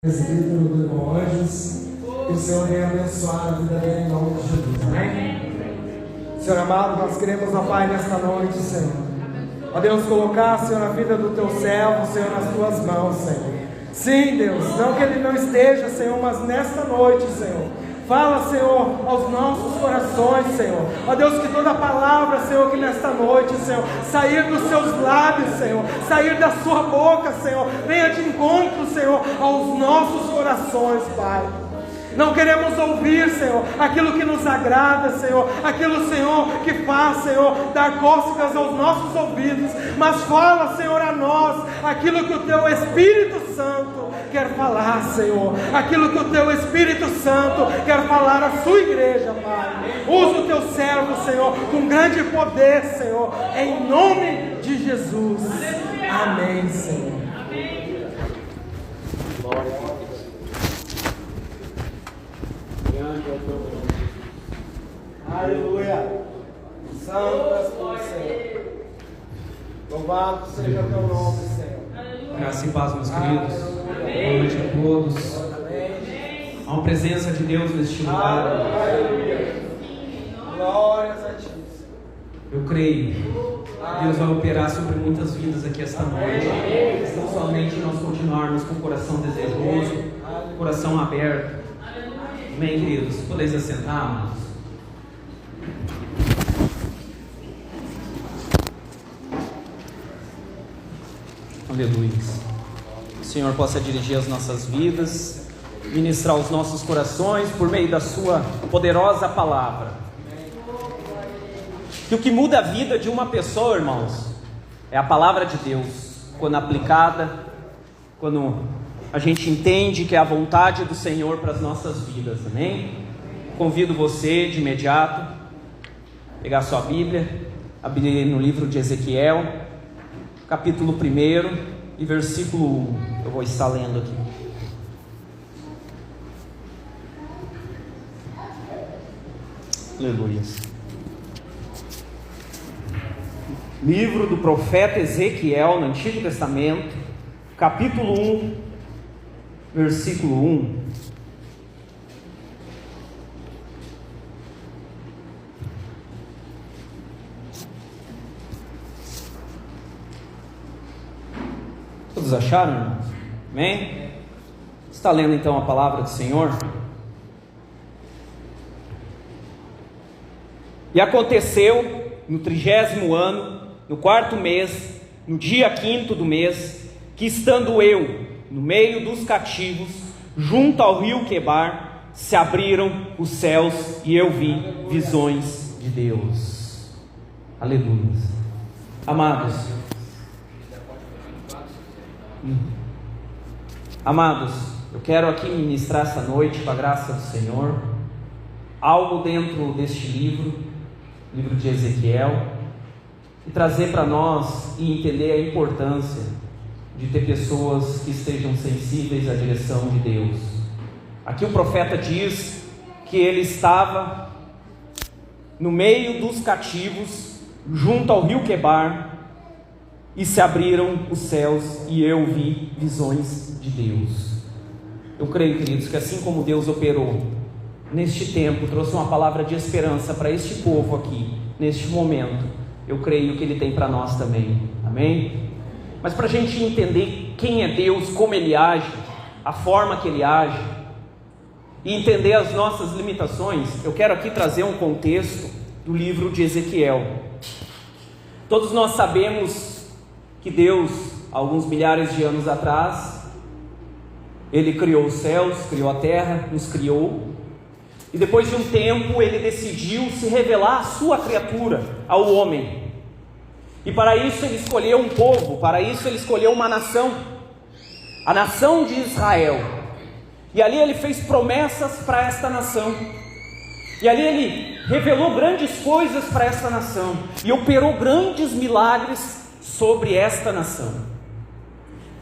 presbítero do irmão Anjos, que o Senhor venha abençoar a vida dele em nome de Jesus, amém? Senhor amado, nós queremos, ó Pai, nesta noite, Senhor, ó Deus, colocar, Senhor, a vida do teu servo, Senhor, nas tuas mãos, Senhor. Sim, Deus, não que ele não esteja, Senhor, mas nesta noite, Senhor, fala, Senhor, aos nossos corações, Senhor. Ó Deus, que toda palavra, Senhor, que nesta noite, Senhor, sair dos seus lábios, Senhor, sair da sua boca, Senhor, venha de encontro, Senhor, aos nossos corações, Pai. Não queremos ouvir, Senhor, aquilo que nos agrada, Senhor, aquilo, Senhor, que faz, Senhor, dar cócegas aos nossos ouvidos, mas fala, Senhor, a nós, aquilo que o Teu Espírito Santo quer falar, Senhor, aquilo que o Teu Espírito Santo quer falar à sua igreja, Pai. Usa o Teu servo, Senhor, com grande poder, Senhor, em nome de Jesus. Amém, Senhor. Glória a Deus. Aleluia. Santo és tu, Senhor. Louvado seja o teu nome, Senhor. Graça e paz, meus queridos. Boa noite a todos. Há uma presença de Deus neste lugar. Aleluia. Glórias a ti. Eu creio que Deus vai operar sobre muitas vidas aqui esta noite. Não somente nós continuarmos com o coração desejoso, coração aberto. Amém, queridos? Podeis assentar, amados? Aleluia. O Senhor possa dirigir as nossas vidas, ministrar os nossos corações por meio da sua poderosa palavra. Que o que muda a vida de uma pessoa, irmãos, é a palavra de Deus, quando aplicada, quando a gente entende que é a vontade do Senhor para as nossas vidas, amém? Convido você de imediato a pegar sua Bíblia, abrir no livro de Ezequiel, capítulo 1 e versículo 1. Eu vou estar lendo aqui. Aleluia. Livro do profeta Ezequiel, no Antigo Testamento, capítulo 1, versículo 1. Todos acharam, irmãos? Amém? Está lendo então a palavra do Senhor? E aconteceu no 30º ano, no 4º mês, no dia 5º do mês, que estando eu no meio dos cativos, junto ao rio Quebar, se abriram os céus e eu vi visões de Deus. Aleluia. Amados, eu quero aqui ministrar essa noite, com a graça do Senhor, algo dentro deste livro de Ezequiel, e trazer para nós e entender a importância de ter pessoas que estejam sensíveis à direção de Deus. Aqui o profeta diz que ele estava no meio dos cativos, junto ao rio Quebar, e se abriram os céus e eu vi visões de Deus. Eu creio, queridos, que assim como Deus operou neste tempo, trouxe uma palavra de esperança para este povo aqui, neste momento, eu creio que Ele tem para nós também, amém? Mas para a gente entender quem é Deus, como Ele age, a forma que Ele age, e entender as nossas limitações, eu quero aqui trazer um contexto do livro de Ezequiel. Todos nós sabemos que Deus, alguns milhares de anos atrás, Ele criou os céus, criou a terra, nos criou, e depois de um tempo Ele decidiu se revelar à sua criatura, ao homem. E para isso Ele escolheu um povo, para isso Ele escolheu uma nação, a nação de Israel. E ali Ele fez promessas para esta nação, e ali Ele revelou grandes coisas para esta nação, e operou grandes milagres sobre esta nação.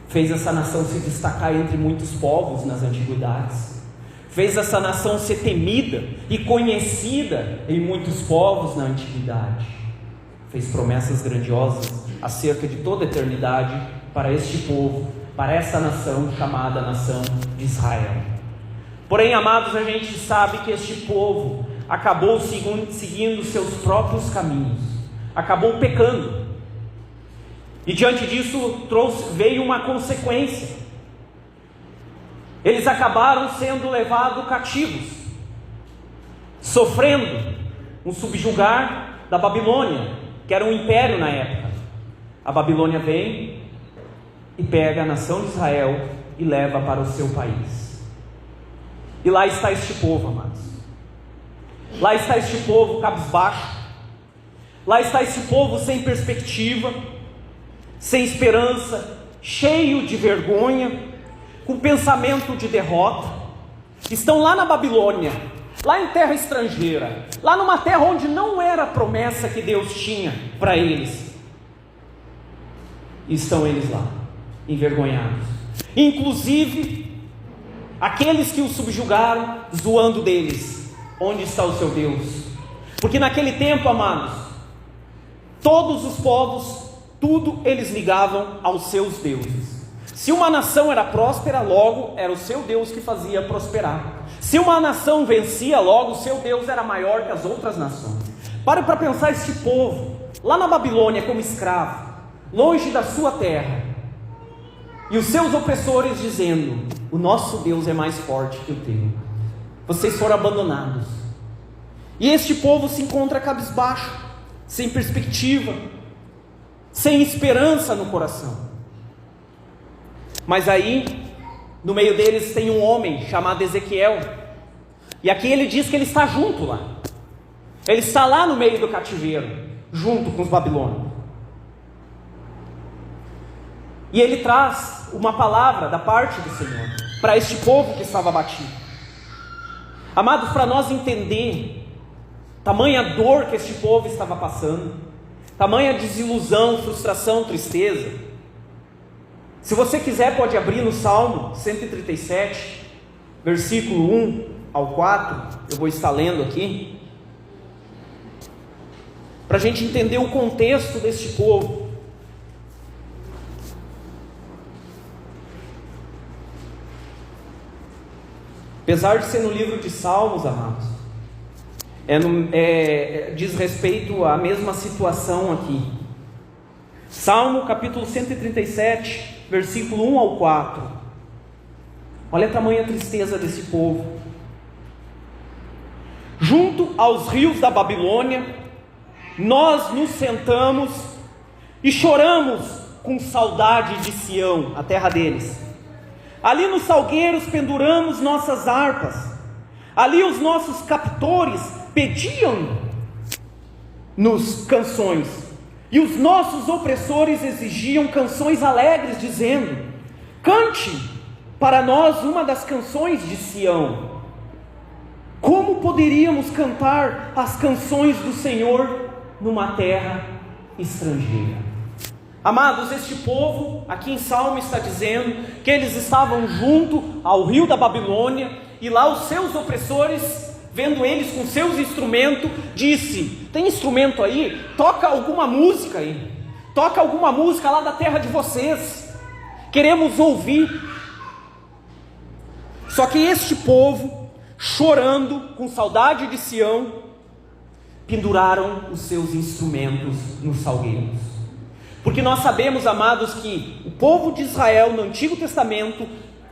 Fez essa nação se destacar entre muitos povos nas antiguidades, fez essa nação ser temida e conhecida em muitos povos na antiguidade. Fez promessas grandiosas acerca de toda a eternidade para este povo, para esta nação chamada nação de Israel. Porém, amados, a gente sabe que este povo acabou seguindo seus próprios caminhos, acabou pecando, e diante disso veio uma consequência. Eles acabaram sendo levados cativos, sofrendo um subjugar da Babilônia, que era um império na época. A Babilônia vem e pega a nação de Israel e leva para o seu país. E lá está este povo, amados. Lá está este povo cabisbaixo. Lá está este povo sem perspectiva, sem esperança, cheio de vergonha, com pensamento de derrota. Estão lá na Babilônia, lá em terra estrangeira, lá numa terra onde não era a promessa que Deus tinha para eles. E estão eles lá, envergonhados. Inclusive, aqueles que os subjugaram, zoando deles. Onde está o seu Deus? Porque naquele tempo, amados, todos os povos, tudo eles ligavam aos seus deuses. Se uma nação era próspera, logo era o seu Deus que fazia prosperar. Se uma nação vencia, logo o seu Deus era maior que as outras nações. Pare para pensar este povo, lá na Babilônia como escravo, longe da sua terra, e os seus opressores dizendo: o nosso Deus é mais forte que o teu. Vocês foram abandonados. E este povo se encontra cabisbaixo, sem perspectiva, sem esperança no coração. Mas aí, no meio deles tem um homem chamado Ezequiel, e aqui ele diz que ele está junto lá. Ele está lá no meio do cativeiro, junto com os babilônios. E ele traz uma palavra da parte do Senhor para este povo que estava abatido. Amados, para nós entender tamanha dor que este povo estava passando, tamanha desilusão, frustração, tristeza, se você quiser pode abrir no Salmo 137, versículo 1 ao 4, eu vou estar lendo aqui, para a gente entender o contexto deste povo. Apesar de ser no livro de Salmos, amados, diz respeito à mesma situação aqui. Salmo capítulo 137, versículo 1 ao 4. Olha a tamanha tristeza desse povo. Junto aos rios da Babilônia, nós nos sentamos e choramos com saudade de Sião, a terra deles. Ali nos salgueiros penduramos nossas harpas. Ali os nossos captores pediam-nos canções. E os nossos opressores exigiam canções alegres, dizendo: cante para nós uma das canções de Sião. Como poderíamos cantar as canções do Senhor numa terra estrangeira? Amados, este povo, aqui em Salmo está dizendo que eles estavam junto ao rio da Babilônia, e lá os seus opressores, vendo eles com seus instrumentos, disse: tem instrumento aí? Toca alguma música aí, toca alguma música lá da terra de vocês, queremos ouvir. Só que este povo, chorando com saudade de Sião, penduraram os seus instrumentos nos salgueiros. Porque nós sabemos, amados, que o povo de Israel no Antigo Testamento,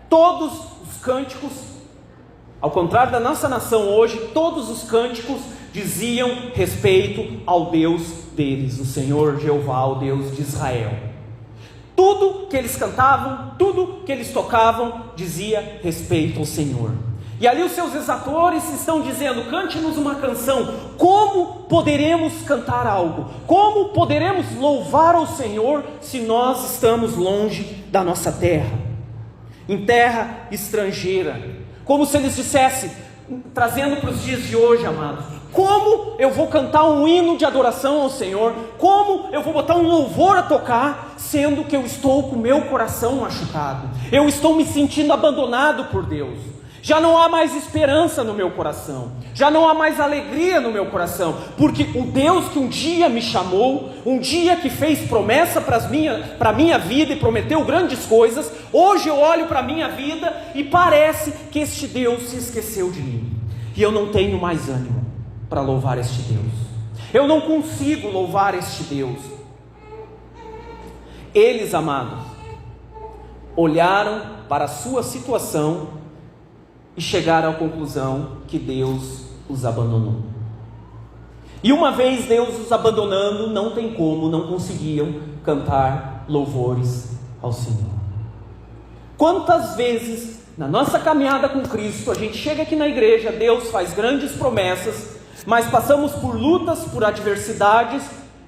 todos os cânticos, ao contrário da nossa nação hoje, todos os cânticos diziam respeito ao Deus deles, o Senhor Jeová, o Deus de Israel. Tudo que eles cantavam, tudo que eles tocavam, dizia respeito ao Senhor. E ali os seus exatores estão dizendo: cante-nos uma canção. Como poderemos cantar algo? Como poderemos louvar ao Senhor se nós estamos longe da nossa terra, em terra estrangeira? Como se eles dissessem, trazendo para os dias de hoje, amados: como eu vou cantar um hino de adoração ao Senhor? Como eu vou botar um louvor a tocar, sendo que eu estou com o meu coração machucado? Eu estou me sentindo abandonado por Deus. Já não há mais esperança no meu coração, já não há mais alegria no meu coração, porque o Deus que um dia me chamou, um dia que fez promessa para a minha vida e prometeu grandes coisas, Hoje eu olho para a minha vida e parece que este Deus se esqueceu de mim, e eu não tenho mais ânimo para louvar este Deus, eu não consigo louvar este Deus. Eles, amados, olharam para a sua situação e chegaram à conclusão que Deus os abandonou. E uma vez Deus os abandonando, não tem como, não conseguiam cantar louvores ao Senhor. Quantas vezes na nossa caminhada com Cristo, a gente chega aqui na igreja, Deus faz grandes promessas, mas passamos por lutas, por adversidades,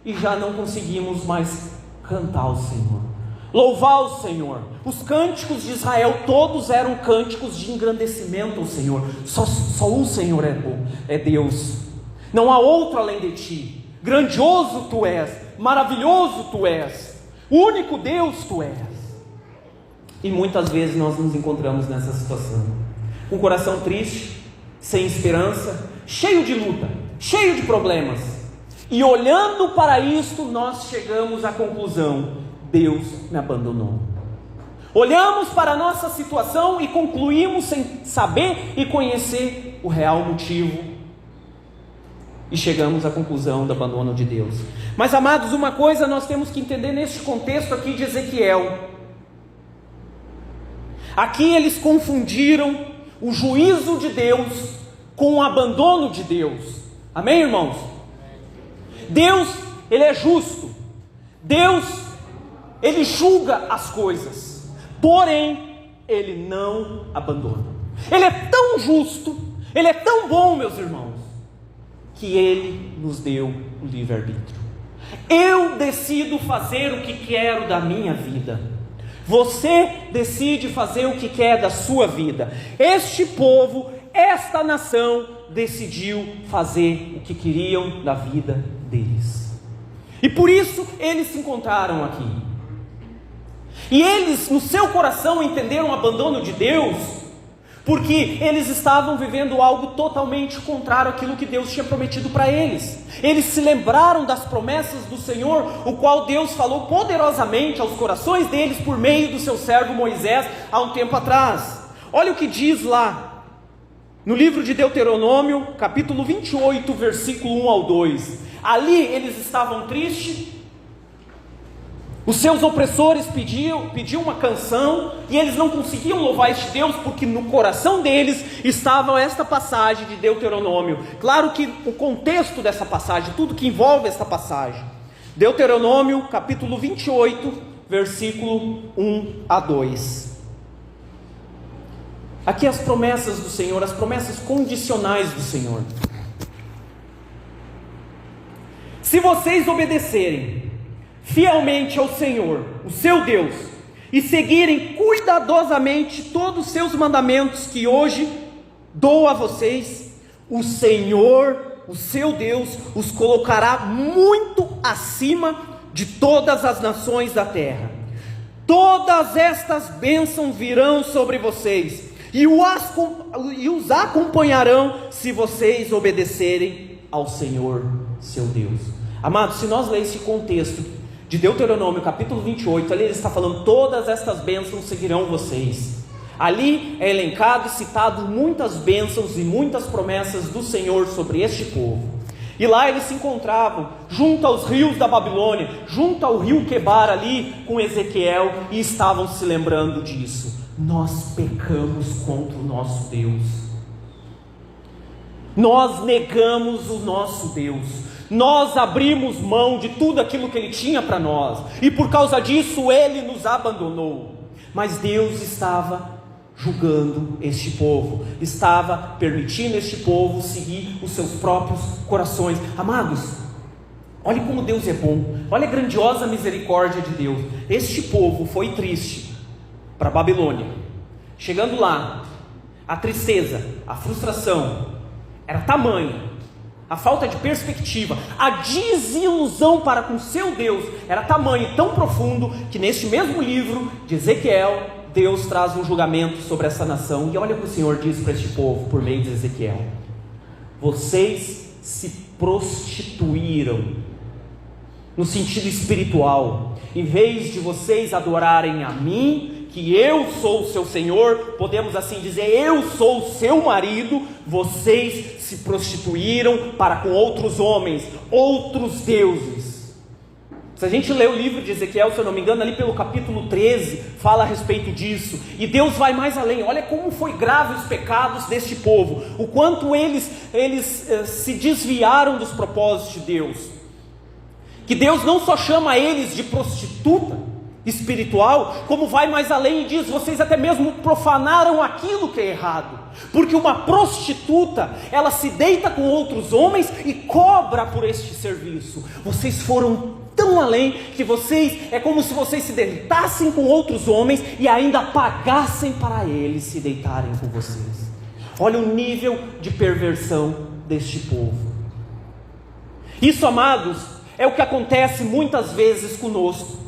e já não conseguimos mais cantar ao Senhor, louvar ao Senhor. Os cânticos de Israel todos eram cânticos de engrandecimento ao Senhor. Só o Senhor é bom, é Deus. Não há outro além de ti. Grandioso tu és, maravilhoso tu és, único Deus tu és. E muitas vezes nós nos encontramos nessa situação, com o coração triste, sem esperança, cheio de luta, cheio de problemas. E olhando para isto, nós chegamos à conclusão: Deus me abandonou. Olhamos para a nossa situação e concluímos sem saber e conhecer o real motivo, e chegamos à conclusão do abandono de Deus. Mas, amados, uma coisa nós temos que entender neste contexto aqui de Ezequiel. Aqui eles confundiram o juízo de Deus com o abandono de Deus. Amém, irmãos? Deus, Ele é justo. Deus, Ele julga as coisas. Porém, Ele não abandona. Ele é tão justo, Ele é tão bom, meus irmãos, que Ele nos deu o livre-arbítrio. Eu decido fazer o que quero da minha vida. Você decide fazer o que quer da sua vida. Este povo, esta nação, decidiu fazer o que queriam da vida deles. E por isso eles se encontraram aqui. E eles, no seu coração, entenderam o abandono de Deus, porque eles estavam vivendo algo totalmente contrário àquilo que Deus tinha prometido para eles. Eles se lembraram das promessas do Senhor, o qual Deus falou poderosamente aos corações deles por meio do seu servo Moisés há um tempo atrás. Olha o que diz lá no livro de Deuteronômio, capítulo 28, versículo 1 ao 2. Ali eles estavam tristes. Os seus opressores pediam uma canção, e eles não conseguiam louvar este Deus, porque no coração deles estava esta passagem de Deuteronômio. Claro que o contexto dessa passagem, tudo que envolve essa passagem. Deuteronômio, capítulo 28, versículo 1 a 2. Aqui as promessas do Senhor, as promessas condicionais do Senhor. Se vocês obedecerem fielmente ao Senhor, o seu Deus, e seguirem cuidadosamente todos os seus mandamentos que hoje dou a vocês, o Senhor, o seu Deus, os colocará muito acima de todas as nações da terra. Todas estas bênçãos virão sobre vocês e os acompanharão se vocês obedecerem ao Senhor, seu Deus. Amados, se nós lermos esse contexto de Deuteronômio capítulo 28, ali ele está falando: todas estas bênçãos seguirão vocês. Ali é elencado e citado muitas bênçãos e muitas promessas do Senhor sobre este povo. E lá eles se encontravam junto aos rios da Babilônia, junto ao rio Quebar ali com Ezequiel, e estavam se lembrando disso. Nós pecamos contra o nosso Deus, nós negamos o nosso Deus, nós abrimos mão de tudo aquilo que Ele tinha para nós, e por causa disso Ele nos abandonou. Mas Deus estava julgando este povo, estava permitindo este povo seguir os seus próprios corações. Amados, olhe como Deus é bom, olha a grandiosa misericórdia de Deus. Este povo foi triste para a Babilônia. Chegando lá, a tristeza, a frustração era tamanha, a falta de perspectiva, a desilusão para com seu Deus era tamanho e tão profundo, que neste mesmo livro de Ezequiel, Deus traz um julgamento sobre essa nação. E olha o que o Senhor diz para este povo por meio de Ezequiel: vocês se prostituíram no sentido espiritual. Em vez de vocês adorarem a mim, que eu sou o seu Senhor, podemos assim dizer, eu sou o seu marido, vocês se prostituíram para com outros homens, outros deuses. Se a gente lê o livro de Ezequiel, se eu não me engano, ali pelo capítulo 13, fala a respeito disso, e Deus vai mais além. Olha como foi grave os pecados deste povo, o quanto eles se desviaram dos propósitos de Deus, que Deus não só chama eles de prostituta espiritual, como vai mais além e diz, vocês até mesmo profanaram aquilo que é errado, porque uma prostituta, ela se deita com outros homens e cobra por este serviço. Vocês foram tão além que é como se vocês se deitassem com outros homens e ainda pagassem para eles se deitarem com vocês. Olha o nível de perversão deste povo. Isso, amados, é o que acontece muitas vezes conosco.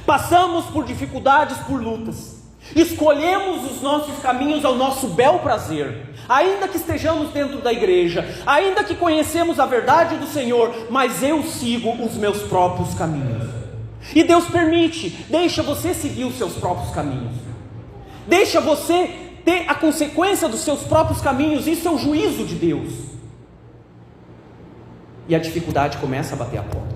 Passamos por dificuldades, por lutas, escolhemos os nossos caminhos ao nosso bel prazer, ainda que estejamos dentro da igreja, ainda que conhecemos a verdade do Senhor, mas eu sigo os meus próprios caminhos. E Deus deixa você seguir os seus próprios caminhos, deixa você ter a consequência dos seus próprios caminhos. Isso é o juízo de Deus. E a dificuldade começa a bater a porta,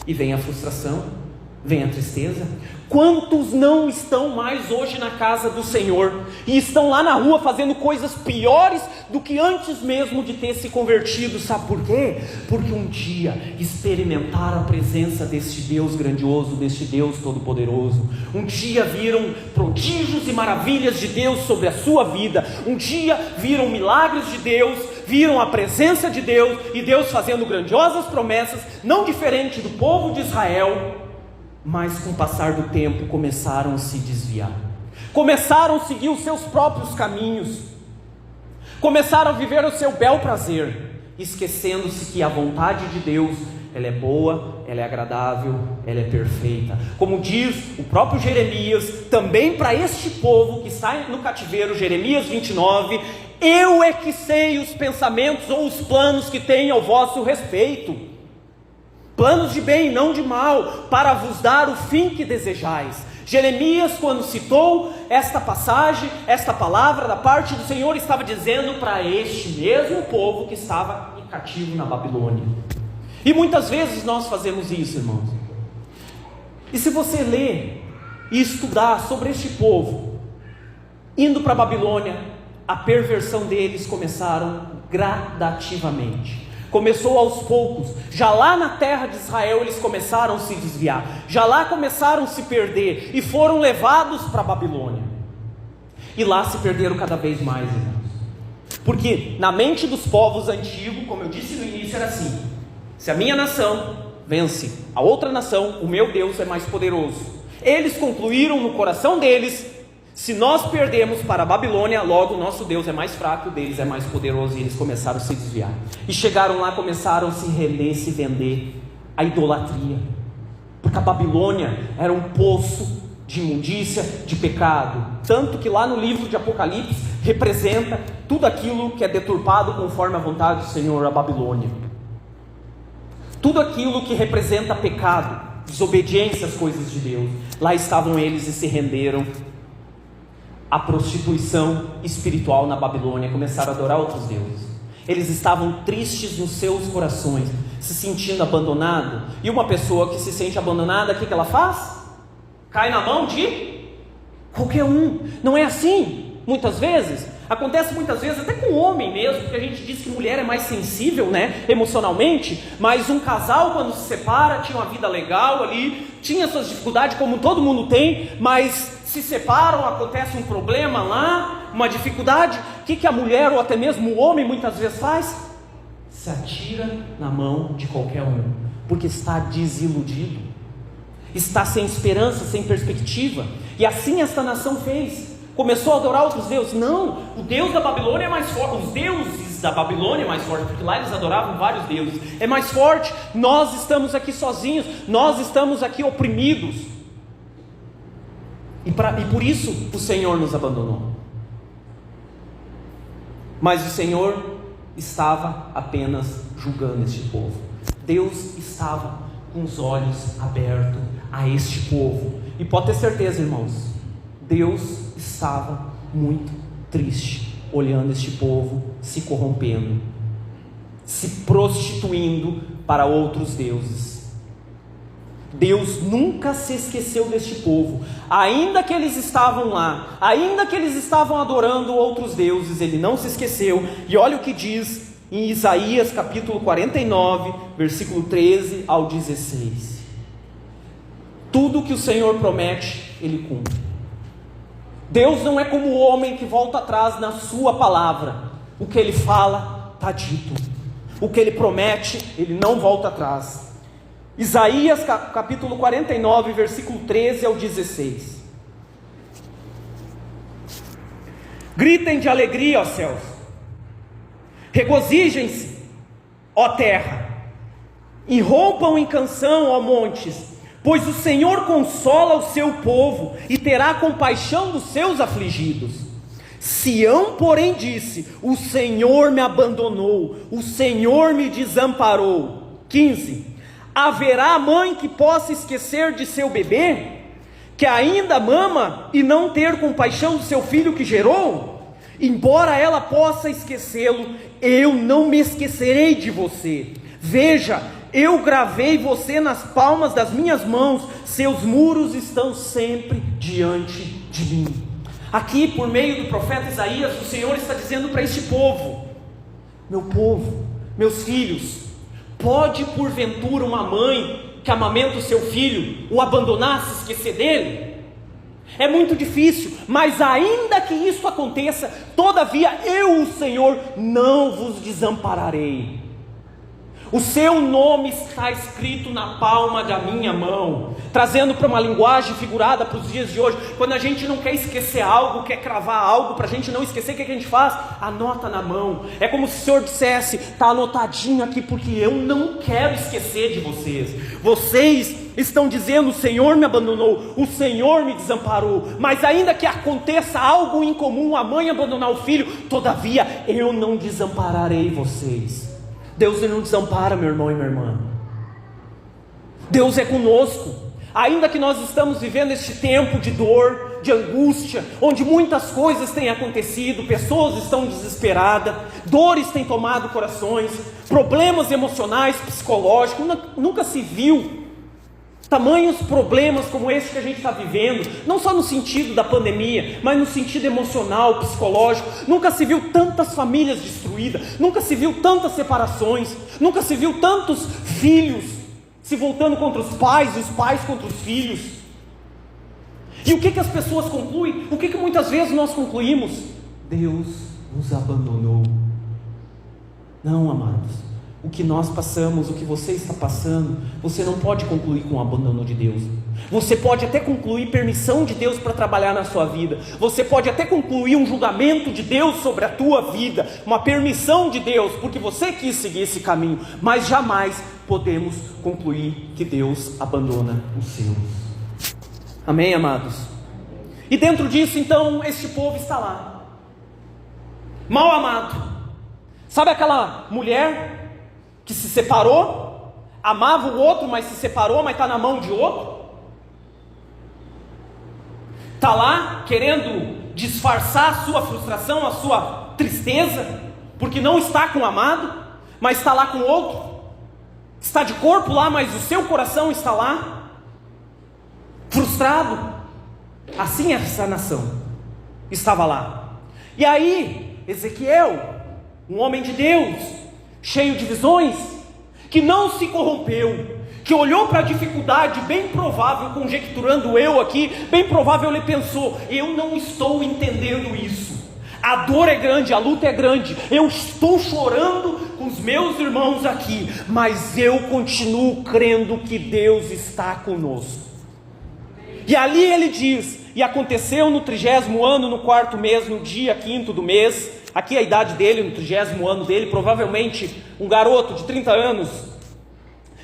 e vem a frustração, vem a tristeza. Quantos não estão mais hoje na casa do Senhor, e estão lá na rua fazendo coisas piores do que antes mesmo de ter se convertido? Sabe por quê? Porque um dia experimentaram a presença deste Deus grandioso, deste Deus todo-poderoso. Um dia viram prodígios e maravilhas de Deus sobre a sua vida. Um dia viram milagres de Deus, viram a presença de Deus, e Deus fazendo grandiosas promessas, não diferente do povo de Israel. Mas com o passar do tempo começaram a se desviar, começaram a seguir os seus próprios caminhos, começaram a viver o seu bel prazer, esquecendo-se que a vontade de Deus, ela é boa, ela é agradável, ela é perfeita. Como diz o próprio Jeremias, também para este povo que está no cativeiro, Jeremias 29, eu é que sei os pensamentos ou os planos que tenho ao vosso respeito, planos de bem, não de mal, para vos dar o fim que desejais. Jeremias, quando citou esta passagem, esta palavra da parte do Senhor, estava dizendo para este mesmo povo que estava em cativo na Babilônia. E muitas vezes nós fazemos isso, irmãos. E se você ler e estudar sobre este povo indo para a Babilônia, a perversão deles começaram gradativamente. Começou aos poucos, já lá na terra de Israel eles começaram a se desviar, já lá começaram a se perder, e foram levados para a Babilônia, e lá se perderam cada vez mais, irmãos. Porque na mente dos povos antigos, como eu disse no início, era assim: se a minha nação vence a outra nação, o meu Deus é mais poderoso. Eles concluíram no coração deles: se nós perdemos para a Babilônia, logo o nosso Deus é mais fraco, o deles é mais poderoso. E eles começaram a se desviar, e chegaram lá, começaram a se render, se vender à idolatria, porque a Babilônia era um poço de imundícia, de pecado. Tanto que lá no livro de Apocalipse representa tudo aquilo que é deturpado conforme a vontade do Senhor, a Babilônia. Tudo aquilo que representa pecado, desobediência às coisas de Deus, lá estavam eles e se renderam a prostituição espiritual na Babilônia, começaram a adorar outros deuses. Eles estavam tristes nos seus corações, se sentindo abandonado. E uma pessoa que se sente abandonada, o que ela faz? Cai na mão de qualquer um. Não é assim? Muitas vezes, acontece muitas vezes, até com o homem mesmo, porque a gente diz que mulher é mais sensível, né, emocionalmente, mas um casal quando se separa, tinha uma vida legal ali, tinha suas dificuldades como todo mundo tem, mas se separam, acontece um problema lá, uma dificuldade, o que a mulher ou até mesmo o homem muitas vezes faz? Se atira na mão de qualquer um, porque está desiludido, está sem esperança, sem perspectiva. E assim esta nação fez, começou a adorar outros deuses. Não, o Deus da Babilônia é mais forte, os deuses da Babilônia é mais forte, porque lá eles adoravam vários deuses, é mais forte. Nós estamos aqui sozinhos, nós estamos aqui oprimidos, e por isso o Senhor nos abandonou. Mas o Senhor estava apenas julgando este povo. Deus estava com os olhos abertos a este povo, E pode ter certeza, irmãos, Deus estava muito triste, olhando este povo se corrompendo, se prostituindo para outros deuses. Deus nunca se esqueceu deste povo, ainda que eles estavam lá, ainda que eles estavam adorando outros deuses, Ele não se esqueceu. E olha o que diz em Isaías capítulo 49, versículo 13 ao 16. Tudo que o Senhor promete, Ele cumpre. Deus não é como o homem que volta atrás na sua palavra. O que Ele fala, está dito. O que Ele promete, Ele não volta atrás. Isaías capítulo 49, versículo 13 ao 16. Gritem de alegria, ó céus, regozijem-se, ó terra, e rompam em canção, ó montes, pois o Senhor consola o seu povo e terá compaixão dos seus afligidos. Sião, porém, disse: o Senhor me abandonou, o Senhor me desamparou. 15. Haverá mãe que possa esquecer de seu bebê, que ainda mama, e não ter compaixão do seu filho que gerou? Embora ela possa esquecê-lo, eu não me esquecerei de você. Veja, eu gravei você nas palmas das minhas mãos, seus muros estão sempre diante de mim. Aqui, por meio do profeta Isaías, o Senhor está dizendo para este povo: meu povo, meus filhos, pode porventura uma mãe que amamenta o seu filho o abandonar, se esquecer dele? É muito difícil, mas ainda que isso aconteça, todavia eu, o Senhor, não vos desampararei. O seu nome está escrito na palma da minha mão. Trazendo para uma linguagem figurada para os dias de hoje, quando a gente não quer esquecer algo, quer cravar algo, para a gente não esquecer, o que a gente faz? Anota na mão. É como se o Senhor dissesse: está anotadinho aqui, porque eu não quero esquecer de vocês. Vocês estão dizendo: o Senhor me abandonou, o Senhor me desamparou. Mas ainda que aconteça algo incomum, a mãe abandonar o filho, todavia eu não desampararei vocês. Deus não desampara, meu irmão e minha irmã. Deus é conosco. Ainda que nós estamos vivendo este tempo de dor, de angústia, onde muitas coisas têm acontecido, pessoas estão desesperadas, dores têm tomado corações, problemas emocionais, psicológicos, nunca se viu tamanhos problemas como esse que a gente está vivendo, não só no sentido da pandemia, mas no sentido emocional, psicológico. Nunca se viu tantas famílias destruídas, nunca se viu tantas separações, nunca se viu tantos filhos se voltando contra os pais, os pais contra os filhos. E o que as pessoas concluem? O que muitas vezes nós concluímos? Deus nos abandonou. Não, amados. O que nós passamos, o que você está passando, você não pode concluir com o abandono de Deus. Você pode até concluir permissão de Deus para trabalhar na sua vida. Você pode até concluir um julgamento de Deus sobre a tua vida, uma permissão de Deus, porque você quis seguir esse caminho. Mas jamais podemos concluir que Deus abandona os seus. Amém, amados? E dentro disso, então, este povo está lá, mal amado. Sabe aquela mulher que se separou, amava o outro, mas se separou, mas está na mão de outro? Está lá querendo disfarçar a sua frustração, a sua tristeza, porque não está com o amado, mas está lá com o outro. Está de corpo lá, mas o seu coração está lá, frustrado. Assim essa nação estava lá. E aí, Ezequiel, um homem de Deus, cheio de visões, que não se corrompeu, que olhou para a dificuldade, bem provável, conjecturando eu aqui, bem provável ele pensou: eu não estou entendendo isso, a dor é grande, a luta é grande, eu estou chorando com os meus irmãos aqui, mas eu continuo crendo que Deus está conosco. E ali ele diz: e aconteceu no 30º ano, no 4º mês, no dia 5º do mês, aqui a idade dele, no 30º ano dele, provavelmente um garoto de 30 anos,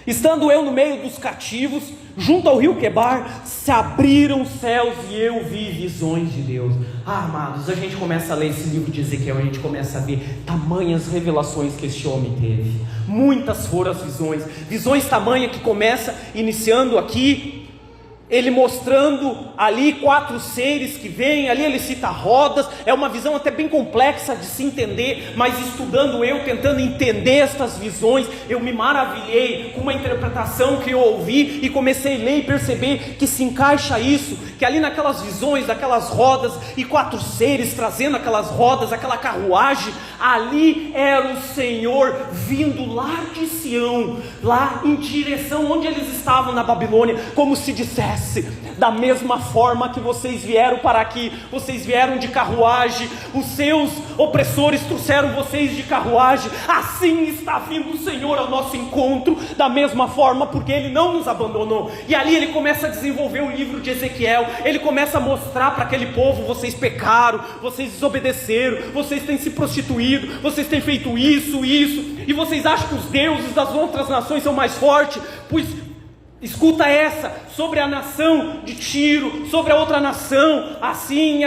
estando eu no meio dos cativos, junto ao rio Quebar, se abriram os céus e eu vi visões de Deus. Amados, a gente começa a ler esse livro de Ezequiel, a gente começa a ver tamanhas revelações que este homem teve. Muitas foram as visões tamanha que começa iniciando aqui ele mostrando ali 4 seres que vêm, ali ele cita rodas, é uma visão até bem complexa de se entender, mas estudando tentando entender estas visões, eu me maravilhei com uma interpretação que eu ouvi, e comecei a ler e perceber que se encaixa isso, que ali naquelas visões, daquelas rodas, e 4 seres trazendo aquelas rodas, aquela carruagem, ali era o Senhor vindo lá de Sião, lá em direção onde eles estavam na Babilônia, como se dissesse: da mesma forma que vocês vieram para aqui, vocês vieram de carruagem, os seus opressores trouxeram vocês de carruagem, assim está vindo o Senhor ao nosso encontro, da mesma forma, porque Ele não nos abandonou. E ali ele começa a desenvolver o livro de Ezequiel, ele começa a mostrar para aquele povo: vocês pecaram, vocês desobedeceram, vocês têm se prostituído, vocês têm feito isso, e vocês acham que os deuses das outras nações são mais fortes? Pois escuta essa, sobre a nação de Tiro, sobre a outra nação, assim,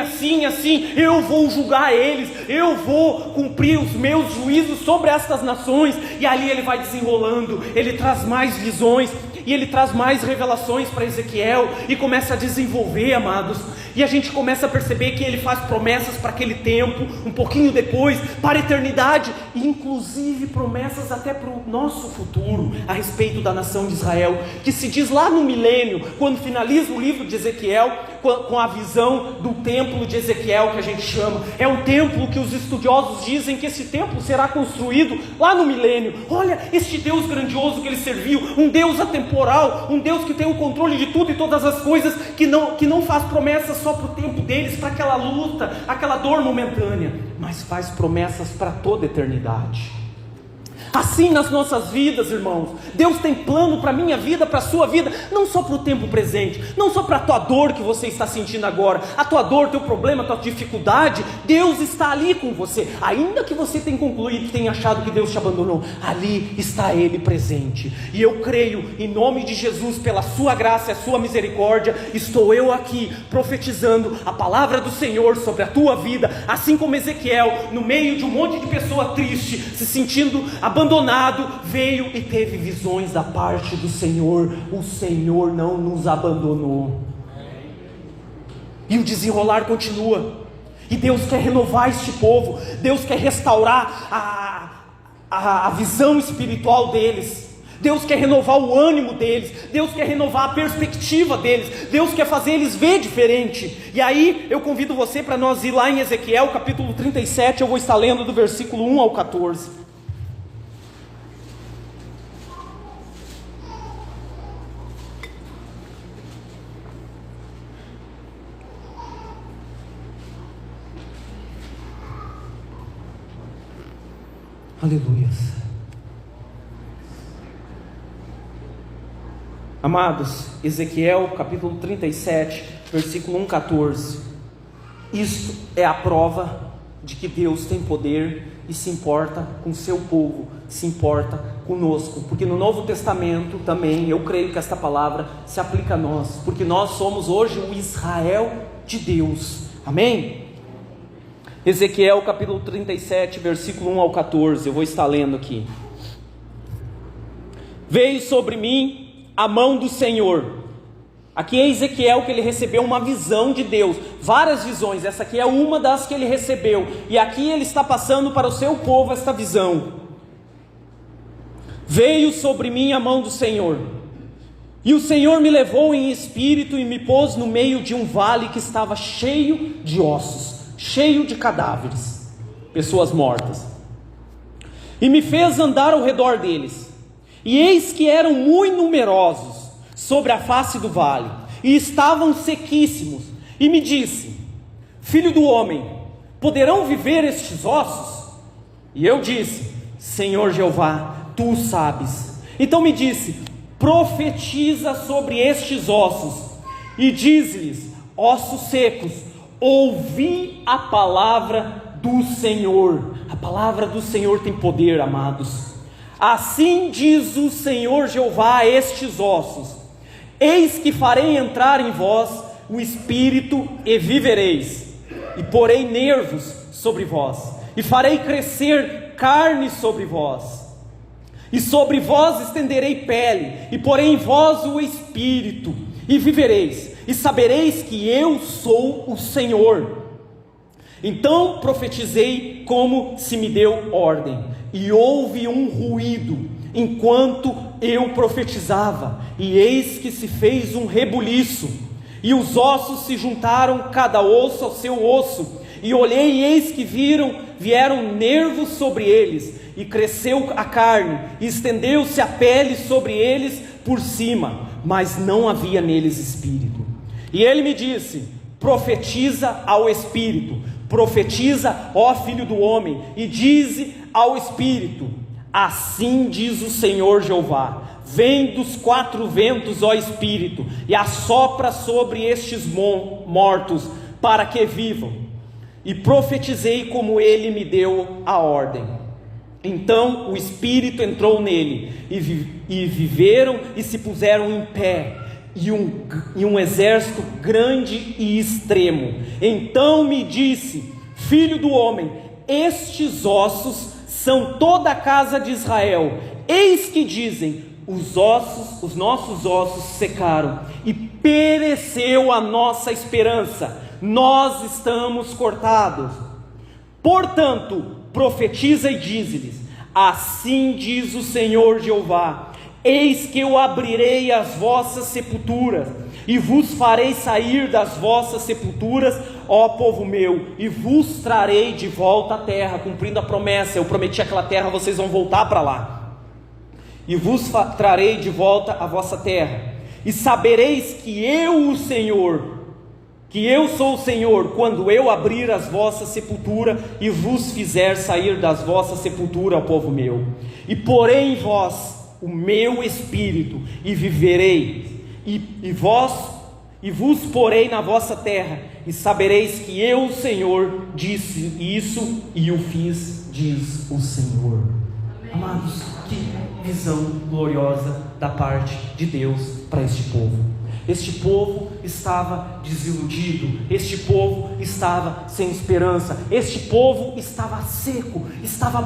eu vou julgar eles, eu vou cumprir os meus juízos sobre estas nações. E ali ele vai desenrolando, ele traz mais visões, e ele traz mais revelações para Ezequiel, e começa a desenvolver, amados, e a gente começa a perceber que ele faz promessas para aquele tempo, um pouquinho depois, para a eternidade, e inclusive promessas até para o nosso futuro, a respeito da nação de Israel, que se diz lá no milênio, quando finaliza o livro de Ezequiel, com a visão do templo de Ezequiel, que a gente chama, é um templo que os estudiosos dizem que esse templo será construído lá no milênio. Olha este Deus grandioso que ele serviu, um Deus atemporal, um Deus que tem o controle de tudo e todas as coisas, que não faz promessas só para o tempo deles, para aquela luta, aquela dor momentânea, mas faz promessas para toda a eternidade. Assim nas nossas vidas, irmãos, Deus tem plano para a minha vida, para a sua vida, não só para o tempo presente, não só para a tua dor que você está sentindo agora, a tua dor, teu problema, a tua dificuldade. Deus está ali com você, ainda que você tenha concluído, tenha achado que Deus te abandonou, ali está Ele presente. E eu creio, em nome de Jesus, pela sua graça e a sua misericórdia, estou eu aqui profetizando a palavra do Senhor sobre a tua vida, assim como Ezequiel, no meio de um monte de pessoa triste, se sentindo abandonado, veio e teve visões da parte do Senhor. O Senhor não nos abandonou. E o desenrolar continua. E Deus quer renovar este povo. Deus quer restaurar a visão espiritual deles. Deus quer renovar o ânimo deles. Deus quer renovar a perspectiva deles. Deus quer fazer eles ver diferente. E aí eu convido você para nós ir lá em Ezequiel capítulo 37. Eu vou estar lendo do versículo 1 ao 14. Aleluias. Amados, Ezequiel capítulo 37, versículo 1, 14. Isto é a prova de que Deus tem poder e se importa com o seu povo, se importa conosco, porque no Novo Testamento também, eu creio que esta palavra se aplica a nós, porque nós somos hoje o Israel de Deus, amém? Ezequiel capítulo 37, versículo 1 ao 14, eu vou estar lendo aqui. Veio sobre mim a mão do Senhor. Aqui é Ezequiel que ele recebeu uma visão de Deus, várias visões, essa aqui é uma das que ele recebeu, e aqui ele está passando para o seu povo esta visão. Veio sobre mim a mão do Senhor, e o Senhor me levou em espírito e me pôs no meio de um vale que estava cheio de ossos, cheio de cadáveres, pessoas mortas, e me fez andar ao redor deles, e eis que eram muito numerosos sobre a face do vale, e estavam sequíssimos, e me disse: filho do homem, poderão viver estes ossos? E eu disse: Senhor Jeová, tu o sabes. Então me disse: profetiza sobre estes ossos, e diz-lhes: ossos secos, ouvi a palavra do Senhor. A palavra do Senhor tem poder, amados. Assim diz o Senhor Jeová a estes ossos: eis que farei entrar em vós o espírito e vivereis, e porei nervos sobre vós, e farei crescer carne sobre vós, e sobre vós estenderei pele, e porei em vós o espírito, e vivereis, e sabereis que eu sou o Senhor. Então profetizei como se me deu ordem, e houve um ruído enquanto eu profetizava, e eis que se fez um rebuliço, e os ossos se juntaram, cada osso ao seu osso, e olhei, e eis que vieram nervos sobre eles, e cresceu a carne, e estendeu-se a pele sobre eles por cima, mas não havia neles espírito. E ele me disse: profetiza ao espírito, profetiza, ó filho do homem, e dize ao espírito: assim diz o Senhor Jeová, vem dos 4 ventos, ó espírito, e assopra sobre estes mortos, para que vivam. E profetizei como ele me deu a ordem. Então o espírito entrou nele, e viveram e se puseram em pé, e um exército grande e extremo. Então me disse: filho do homem, estes ossos são toda a casa de Israel. Eis que dizem: os nossos ossos secaram, e pereceu a nossa esperança, nós estamos cortados. Portanto, profetiza e dize-lhes: assim diz o Senhor Jeová, eis que eu abrirei as vossas sepulturas, e vos farei sair das vossas sepulturas, ó povo meu, e vos trarei de volta à terra, cumprindo a promessa. Eu prometi aquela terra, vocês vão voltar para lá. E vos trarei de volta a vossa terra, e sabereis que eu, o Senhor, que eu sou o Senhor, quando eu abrir as vossas sepulturas, e vos fizer sair das vossas sepulturas, ó povo meu, e porei em vós o meu espírito, e vivereis, e vos porei na vossa terra, e sabereis que eu, o Senhor, disse isso e o fiz, diz o Senhor. Amados, que visão gloriosa da parte de Deus para este povo. Este povo estava desiludido, este povo estava sem esperança, este povo estava seco, estava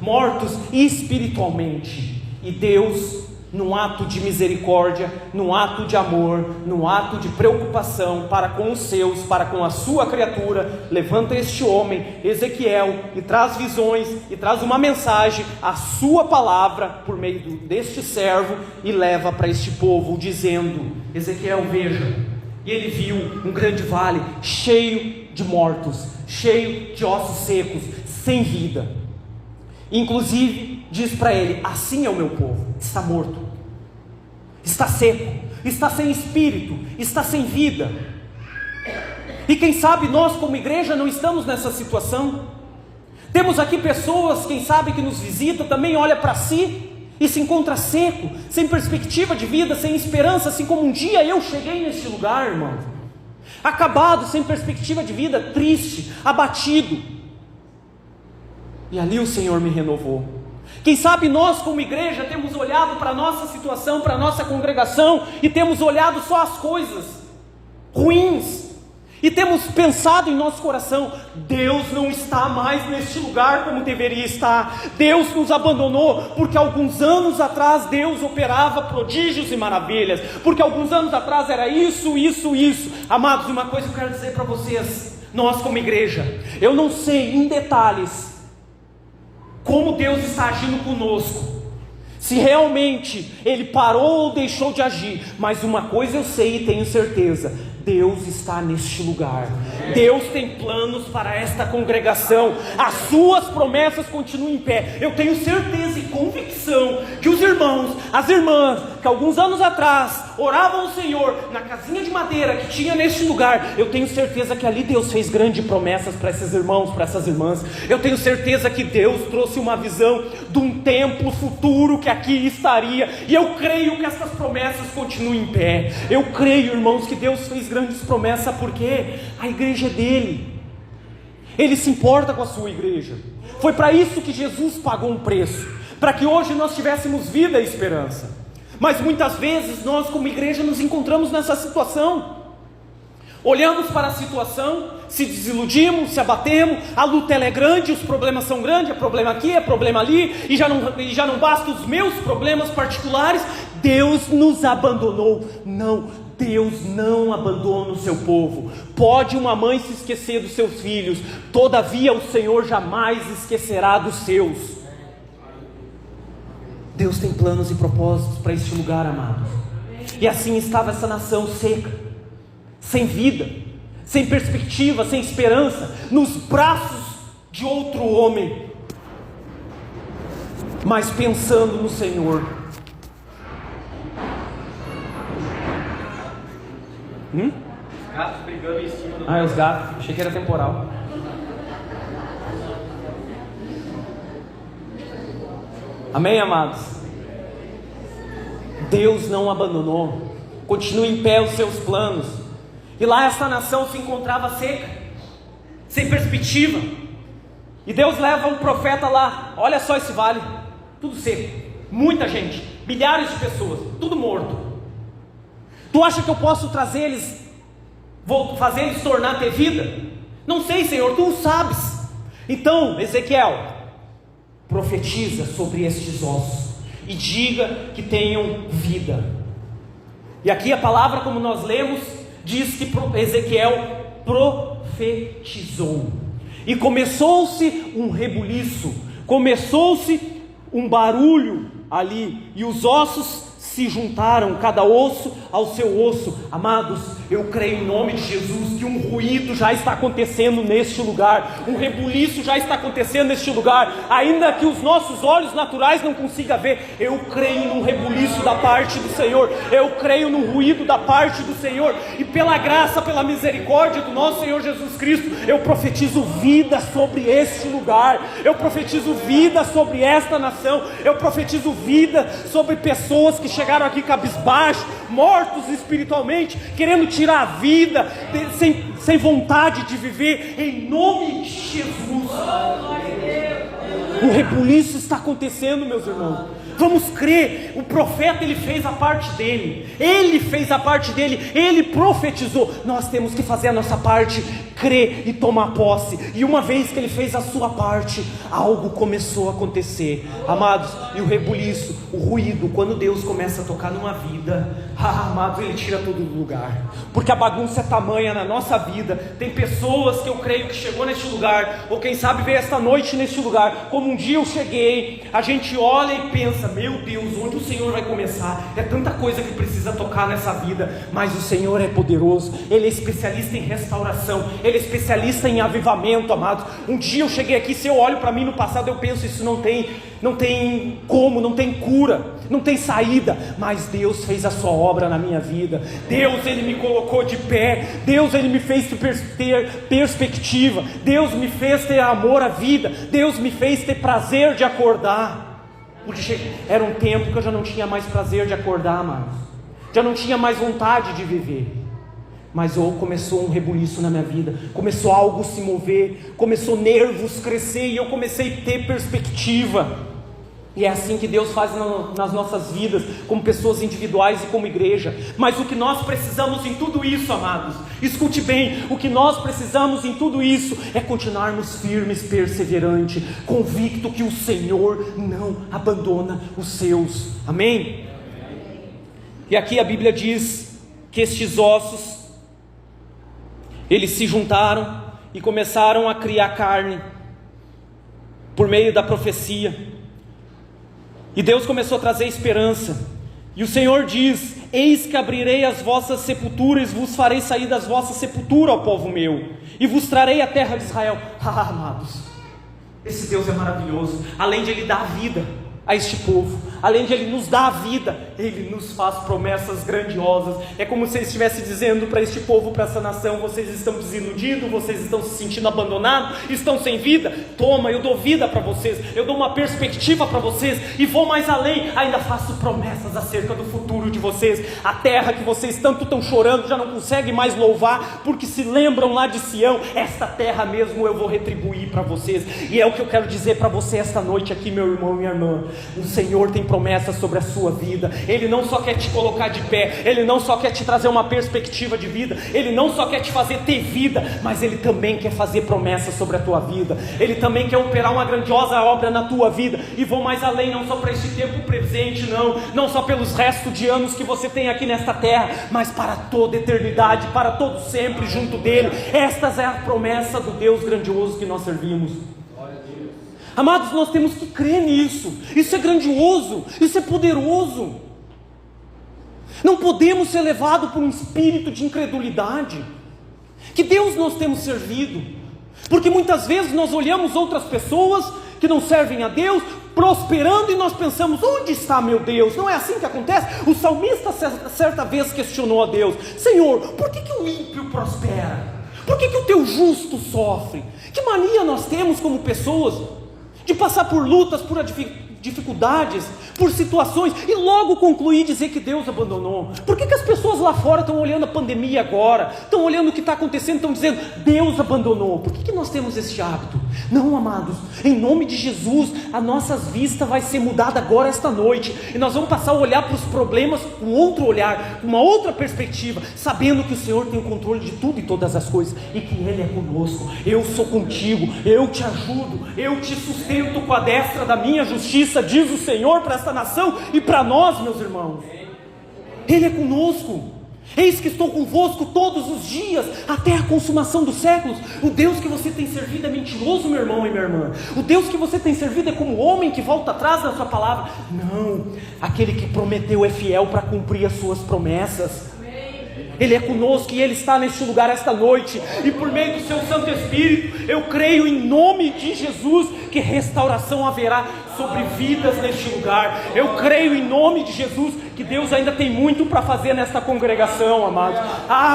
mortos espiritualmente. E Deus, num ato de misericórdia, num ato de amor, num ato de preocupação para com os seus, para com a sua criatura, levanta este homem, Ezequiel, e traz visões, e traz uma mensagem, a sua palavra, por meio deste servo, e leva para este povo, dizendo: Ezequiel, veja. E ele viu um grande vale, cheio de mortos, cheio de ossos secos, sem vida. Inclusive, diz para ele: assim é o meu povo, está morto, está seco, está sem espírito, está sem vida. E quem sabe nós como igreja não estamos nessa situação. Temos aqui pessoas, quem sabe, que nos visitam, também olha para si e se encontra seco, sem perspectiva de vida, sem esperança, assim como um dia eu cheguei neste lugar, irmão, acabado, sem perspectiva de vida, triste, abatido. E ali o Senhor me renovou. Quem sabe nós como igreja temos olhado para a nossa situação, para a nossa congregação, e temos olhado só as coisas ruins, e temos pensado em nosso coração: Deus não está mais neste lugar como deveria estar, Deus nos abandonou, porque alguns anos atrás Deus operava prodígios e maravilhas, porque alguns anos atrás era isso. Amados, uma coisa eu quero dizer para vocês, nós como igreja, eu não sei em detalhes como Deus está agindo conosco, se realmente Ele parou ou deixou de agir, mas uma coisa eu sei e tenho certeza: Deus está neste lugar. Deus tem planos para esta congregação. As suas promessas continuam em pé. Eu tenho certeza e convicção que os irmãos, as irmãs, que alguns anos atrás oravam ao Senhor na casinha de madeira que tinha neste lugar, eu tenho certeza que ali Deus fez grandes promessas para esses irmãos, para essas irmãs. Eu tenho certeza que Deus trouxe uma visão de um templo futuro que aqui estaria, e eu creio que essas promessas continuam em pé. Eu creio, irmãos, que Deus fez grandes promessas, porque a igreja é dele, Ele se importa com a sua igreja. Foi para isso que Jesus pagou um preço, para que hoje nós tivéssemos vida e esperança. Mas muitas vezes nós como igreja nos encontramos nessa situação, olhamos para a situação, se desiludimos, se abatemos, a luta ela é grande, os problemas são grandes, é problema aqui, é problema ali, e já não basta os meus problemas particulares, Deus nos abandonou. Não, Deus não abandona o seu povo. Pode uma mãe se esquecer dos seus filhos, todavia o Senhor jamais esquecerá dos seus. Deus tem planos e propósitos para este lugar, amados. E assim estava essa nação seca, sem vida, sem perspectiva, sem esperança, nos braços de outro homem, mas pensando no Senhor. Os gatos brigando em cima do... Os gatos, achei que era temporal. Amém, amados? Deus não abandonou, continua em pé os seus planos. E lá essa nação se encontrava seca, sem perspectiva. E Deus leva um profeta lá. Olha só esse vale, tudo seco, muita gente, milhares de pessoas, tudo morto. Tu acha que eu posso trazer eles, vou fazer eles tornar a ter vida? Não sei, Senhor, tu o sabes. Então, Ezequiel, profetiza sobre estes ossos e diga que tenham vida. E aqui a palavra, como nós lemos, diz que Ezequiel profetizou. E começou-se um rebuliço, começou-se um barulho ali, e os ossos se juntaram, cada osso ao seu osso. Amados, eu creio em nome de Jesus que um ruído já está acontecendo neste lugar, um rebuliço já está acontecendo neste lugar, ainda que os nossos olhos naturais não consigam ver. Eu creio num rebuliço da parte do Senhor, eu creio num ruído da parte do Senhor, e pela graça, pela misericórdia do nosso Senhor Jesus Cristo, eu profetizo vida sobre este lugar, eu profetizo vida sobre esta nação, eu profetizo vida sobre pessoas que chegaram aqui cabisbaixo, mortos espiritualmente, querendo tirar a vida, sem vontade de viver, em nome de Jesus. O rebuliço está acontecendo, meus irmãos. Vamos crer, o profeta ele fez a parte dele, ele profetizou. Nós temos que fazer a nossa parte, crer e tomar posse. E uma vez que ele fez a sua parte, algo começou a acontecer, amados. E o rebuliço, o ruído, quando Deus começa a tocar numa vida, amados, ele tira tudo do lugar, porque a bagunça é tamanha na nossa vida. Tem pessoas que eu creio que chegou neste lugar, ou quem sabe veio esta noite neste lugar, como um dia eu cheguei. A gente olha e pensa: meu Deus, onde o Senhor vai começar? É tanta coisa que precisa tocar nessa vida, mas o Senhor é poderoso, Ele é especialista em restauração, Ele é especialista em avivamento, amados. Um dia eu cheguei aqui, se eu olho para mim no passado, eu penso: isso não tem como, não tem cura, não tem saída, mas Deus fez a sua obra na minha vida. Deus, Ele me colocou de pé, Deus, Ele me fez ter perspectiva, Deus me fez ter amor à vida, Deus me fez ter prazer de acordar. Porque era um tempo que eu já não tinha mais prazer de acordar, amados, já não tinha mais vontade de viver. Mas começou um rebuliço na minha vida, começou algo se mover, começou nervos crescer, e eu comecei a ter perspectiva. E é assim que Deus faz nas nossas vidas, como pessoas individuais e como igreja. Mas o que nós precisamos em tudo isso, amados, escute bem, o que nós precisamos em tudo isso é continuarmos firmes, perseverantes, convicto que o Senhor não abandona os seus. Amém? E aqui a Bíblia diz que estes ossos, eles se juntaram e começaram a criar carne por meio da profecia. E Deus começou a trazer esperança. E o Senhor diz: eis que abrirei as vossas sepulturas, vos farei sair das vossas sepulturas, ó povo meu, e vos trarei a terra de Israel. Amados, esse Deus é maravilhoso. Além de Ele dar vida a este povo, além de Ele nos dar a vida, Ele nos faz promessas grandiosas. É como se Ele estivesse dizendo para este povo, para essa nação: vocês estão desiludidos, vocês estão se sentindo abandonados, estão sem vida. Toma, eu dou vida para vocês, eu dou uma perspectiva para vocês, e vou mais além, ainda faço promessas acerca do futuro de vocês. A terra que vocês tanto estão chorando, já não conseguem mais louvar, porque se lembram lá de Sião, esta terra mesmo eu vou retribuir para vocês. E é o que eu quero dizer para você esta noite aqui, meu irmão e minha irmã. O Senhor tem promessas sobre a sua vida, Ele não só quer te colocar de pé, Ele não só quer te trazer uma perspectiva de vida, Ele não só quer te fazer ter vida, mas Ele também quer fazer promessas sobre a tua vida. Ele também quer operar uma grandiosa obra na tua vida. E vou mais além, não só para este tempo presente, não só pelos restos de anos que você tem aqui nesta terra, mas para toda a eternidade, para todo sempre junto dele. Esta é a promessa do Deus grandioso que nós servimos. Amados, nós temos que crer nisso. Isso é grandioso, isso é poderoso. Não podemos ser levados por um espírito de incredulidade. Que Deus nós temos servido? Porque muitas vezes nós olhamos outras pessoas que não servem a Deus prosperando e nós pensamos: onde está meu Deus? Não é assim que acontece? O salmista certa vez questionou a Deus: Senhor, por que o ímpio prospera? Por que o teu justo sofre? Que mania nós temos como pessoas de passar por lutas, por dificuldades, por situações, e logo concluir e dizer que Deus abandonou. Por que as pessoas lá fora estão olhando a pandemia agora, estão olhando o que está acontecendo, estão dizendo: Deus abandonou? Por que nós temos esse hábito? Não, amados, em nome de Jesus, a nossa vista vai ser mudada agora esta noite, e nós vamos passar a olhar para os problemas com outro olhar, com uma outra perspectiva, sabendo que o Senhor tem o controle de tudo e todas as coisas, e que Ele é conosco. Eu sou contigo, eu te ajudo, eu te sustento com a destra da minha justiça, diz o Senhor para esta nação e para nós, meus irmãos. Ele é conosco. Eis que estou convosco todos os dias, até a consumação dos séculos. O Deus que você tem servido é mentiroso, meu irmão e minha irmã. O Deus que você tem servido é como homem que volta atrás da sua palavra. Não, aquele que prometeu é fiel para cumprir as suas promessas. Ele é conosco e Ele está neste lugar esta noite, e por meio do seu Santo Espírito, eu creio em nome de Jesus que restauração haverá sobre vidas neste lugar. Eu creio em nome de Jesus que Deus ainda tem muito para fazer nesta congregação, amados.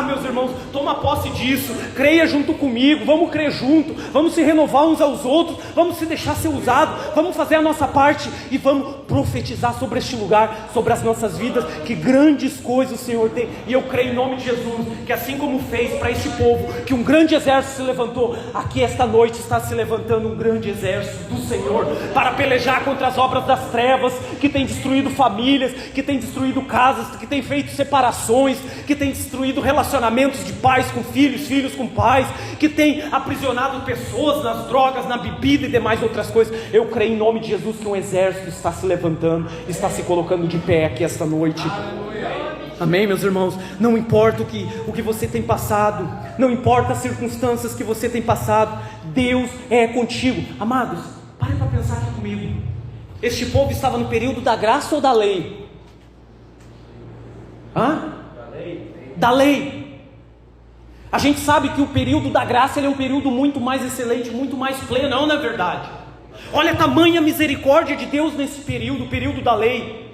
Meus irmãos, toma posse disso, creia junto comigo, vamos crer junto, vamos se renovar uns aos outros, vamos se deixar ser usado, vamos fazer a nossa parte e vamos profetizar sobre este lugar, sobre as nossas vidas, que grandes coisas o Senhor tem. E eu creio em nome de Jesus, que assim como fez para este povo, que um grande exército se levantou, aqui esta noite está se levantando um grande exército do Senhor, para pelejar contra as obras das trevas, que tem destruído famílias, que tem destruído casas, que tem feito separações, que tem destruído relacionamentos de pais com filhos, filhos com pais, que tem aprisionado pessoas nas drogas, na bebida e demais outras coisas. Eu creio em nome de Jesus que um exército está se levantando, está se colocando de pé aqui esta noite. Amém, meus irmãos? Não importa o que você tem passado, não importa as circunstâncias que você tem passado, Deus é contigo. Amados, pare para pensar aqui comigo. Este povo estava no período da graça ou da lei? Da lei. A gente sabe que o período da graça ele é um período muito mais excelente, muito mais pleno, não é verdade? Olha a tamanha misericórdia de Deus nesse período, o período da lei.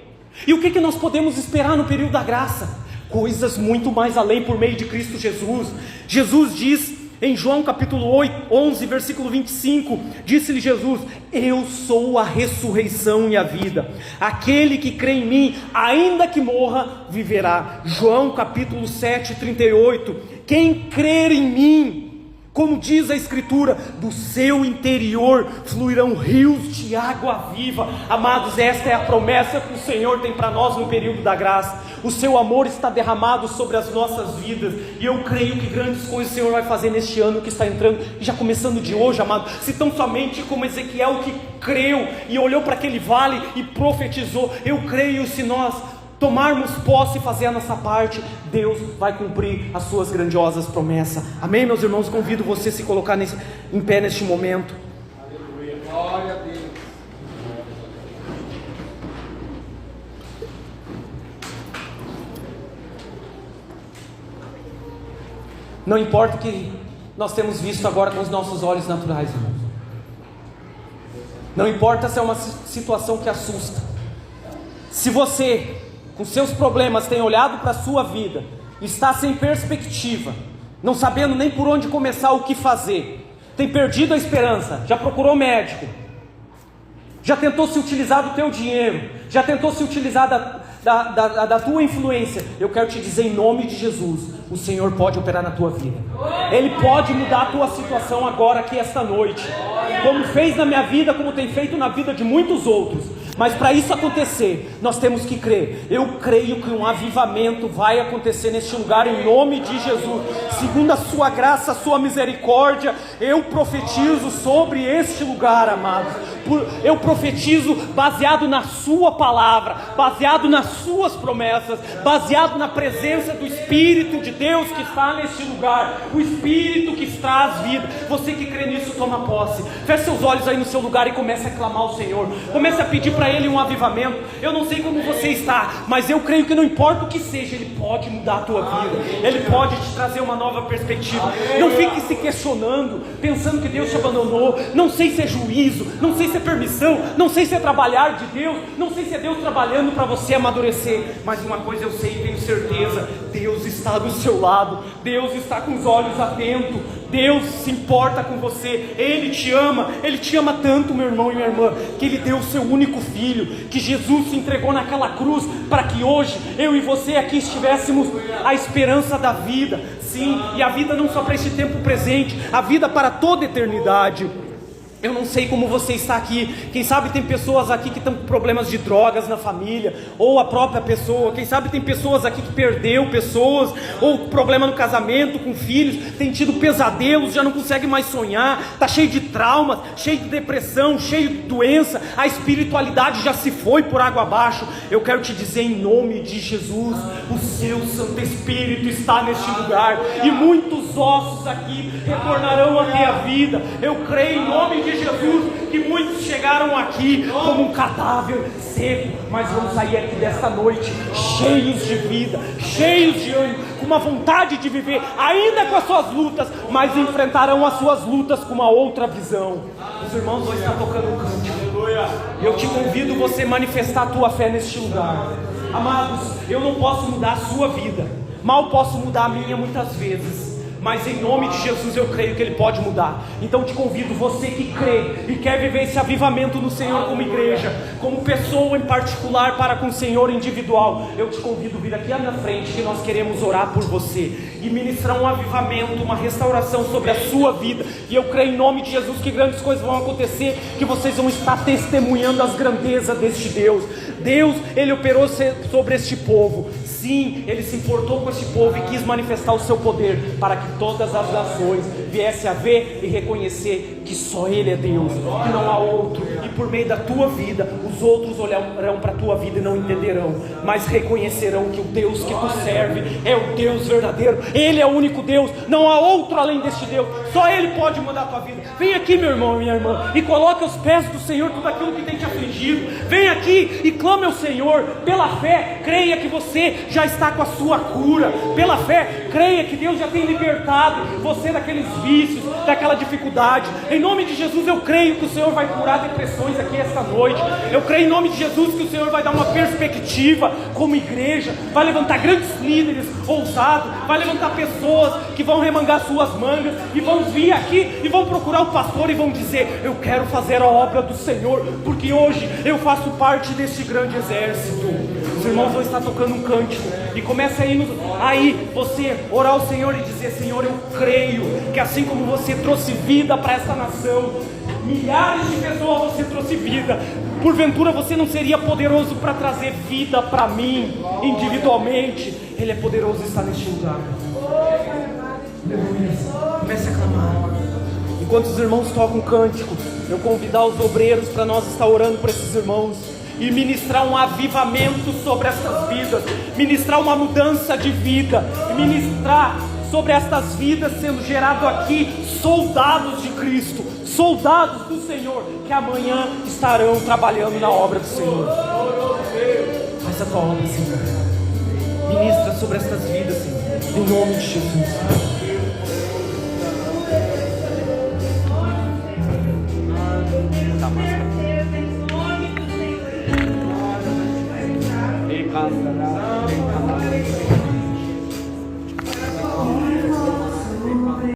E o que nós podemos esperar no período da graça? Coisas muito mais além por meio de Cristo Jesus. Jesus diz em João capítulo 11, versículo 25, disse-lhe Jesus: eu sou a ressurreição e a vida, aquele que crê em mim, ainda que morra, viverá. João capítulo 7, 38, quem crer em mim, como diz a Escritura, do seu interior fluirão rios de água viva. Amados, esta é a promessa que o Senhor tem para nós no período da graça. O seu amor está derramado sobre as nossas vidas, e eu creio que grandes coisas o Senhor vai fazer neste ano que está entrando, já começando de hoje, amado. Se tão somente como Ezequiel, que creu e olhou para aquele vale e profetizou, eu creio, se nós tomarmos posse e fazer a nossa parte, Deus vai cumprir as suas grandiosas promessas. Amém, meus irmãos? Convido você a se colocar em pé neste momento. Aleluia. Glória a Deus. Não importa o que nós temos visto agora com os nossos olhos naturais, irmãos. Não importa se é uma situação que assusta. Se você, com seus problemas, tem olhado para a sua vida, está sem perspectiva, não sabendo nem por onde começar, o que fazer, tem perdido a esperança, já procurou médico, já tentou se utilizar do teu dinheiro, já tentou se utilizar da tua influência, eu quero te dizer em nome de Jesus, o Senhor pode operar na tua vida. Ele pode mudar a tua situação agora, aqui esta noite, como fez na minha vida, como tem feito na vida de muitos outros. Mas para isso acontecer, nós temos que crer. Eu creio que um avivamento vai acontecer neste lugar em nome de Jesus. Segundo a sua graça, a sua misericórdia, eu profetizo sobre este lugar, amados. Eu profetizo baseado na sua palavra, baseado nas suas promessas, baseado na presença do Espírito de Deus que está neste lugar, o Espírito que traz vida. Você que crê nisso, toma posse. Feche seus olhos aí no seu lugar e comece a clamar ao Senhor. Comece a pedir para Ele um avivamento. Eu não sei como você está, mas eu creio que não importa o que seja, Ele pode mudar a tua vida. Ele pode te trazer uma nova perspectiva. Não fique se questionando, pensando que Deus te abandonou. Não sei se é juízo, não sei se é permissão, não sei se é trabalhar de Deus, não sei se é Deus trabalhando para você amadurecer. Mas uma coisa eu sei e tenho certeza: Deus está do seu lado. Deus está com os olhos atentos. Deus se importa com você. Ele te ama tanto, meu irmão e minha irmã, que Ele deu o seu único filho, que Jesus se entregou naquela cruz, para que hoje, eu e você aqui estivéssemos a esperança da vida. Sim, e a vida não só para este tempo presente, a vida para toda a eternidade. Eu não sei como você está aqui. Quem sabe tem pessoas aqui que estão com problemas de drogas na família, ou a própria pessoa. Quem sabe tem pessoas aqui que perdeu pessoas, ou problema no casamento, com filhos, tem tido pesadelos, já não consegue mais sonhar, está cheio de traumas, cheio de depressão, cheio de doença, a espiritualidade já se foi por água abaixo. Eu quero te dizer em nome de Jesus, o seu Santo Espírito está neste lugar, e muitos ossos aqui retornarão a ter a vida. Eu creio em nome de Jesus que muitos chegaram aqui como um cadáver seco, mas vão sair aqui desta noite cheios de vida, cheios de ânimo, com uma vontade de viver, ainda com as suas lutas, mas enfrentarão as suas lutas com uma outra visão. Os irmãos hoje estão tocando um cântico. Eu te convido você a manifestar a tua fé neste lugar. Amados, eu não posso mudar a sua vida, mal posso mudar a minha muitas vezes, mas em nome de Jesus eu creio que Ele pode mudar. Então te convido, você que crê e quer viver esse avivamento no Senhor como igreja, como pessoa em particular para com o Senhor individual, eu te convido a vir aqui à minha frente, que nós queremos orar por você e ministrar um avivamento, uma restauração sobre a sua vida. E eu creio em nome de Jesus que grandes coisas vão acontecer, que vocês vão estar testemunhando as grandezas deste Deus. Deus, Ele operou sobre este povo. Sim, Ele se importou com este povo e quis manifestar o seu poder, para que todas as nações viessem a ver e reconhecer que só Ele é Deus, que não há outro. E por meio da tua vida, os outros olharão para a tua vida e não entenderão, mas reconhecerão que o Deus que tu serve é o Deus verdadeiro. Ele é o único Deus, não há outro além deste Deus. Só Ele pode mudar a tua vida. Vem aqui, meu irmão e minha irmã, e coloque aos pés do Senhor tudo aquilo que tem te afligido. Vem aqui e clame ao Senhor. Pela fé, creia que você já está com a sua cura. Pela fé, creia que Deus já tem libertado você daqueles vícios, daquela dificuldade. Em nome de Jesus, eu creio que o Senhor vai curar depressões aqui esta noite. Eu creio em nome de Jesus que o Senhor vai dar uma perspectiva como igreja, vai levantar grandes líderes ousados, vai levantar pessoas que vão remangar suas mangas e vão vir aqui e vão procurar o pastor e vão dizer: eu quero fazer a obra do Senhor, porque hoje eu faço parte deste grande exército. Os irmãos vão estar tocando um cântico e começa aí você orar ao Senhor e dizer: Senhor, eu creio que assim como você trouxe vida para esta nação, milhares de pessoas você trouxe vida. Porventura você não seria poderoso para trazer vida para mim individualmente? Ele é poderoso e está neste lugar. Comece a clamar. Enquanto os irmãos tocam um cântico, eu convidar os obreiros para nós estar orando por esses irmãos e ministrar um avivamento sobre estas vidas, ministrar uma mudança de vida, e ministrar sobre estas vidas sendo gerado aqui soldados de Cristo, soldados do Senhor, que amanhã estarão trabalhando na obra do Senhor. Faz a tua obra, Senhor. Ministra sobre estas vidas, Senhor, em nome de Jesus. Ei, casa,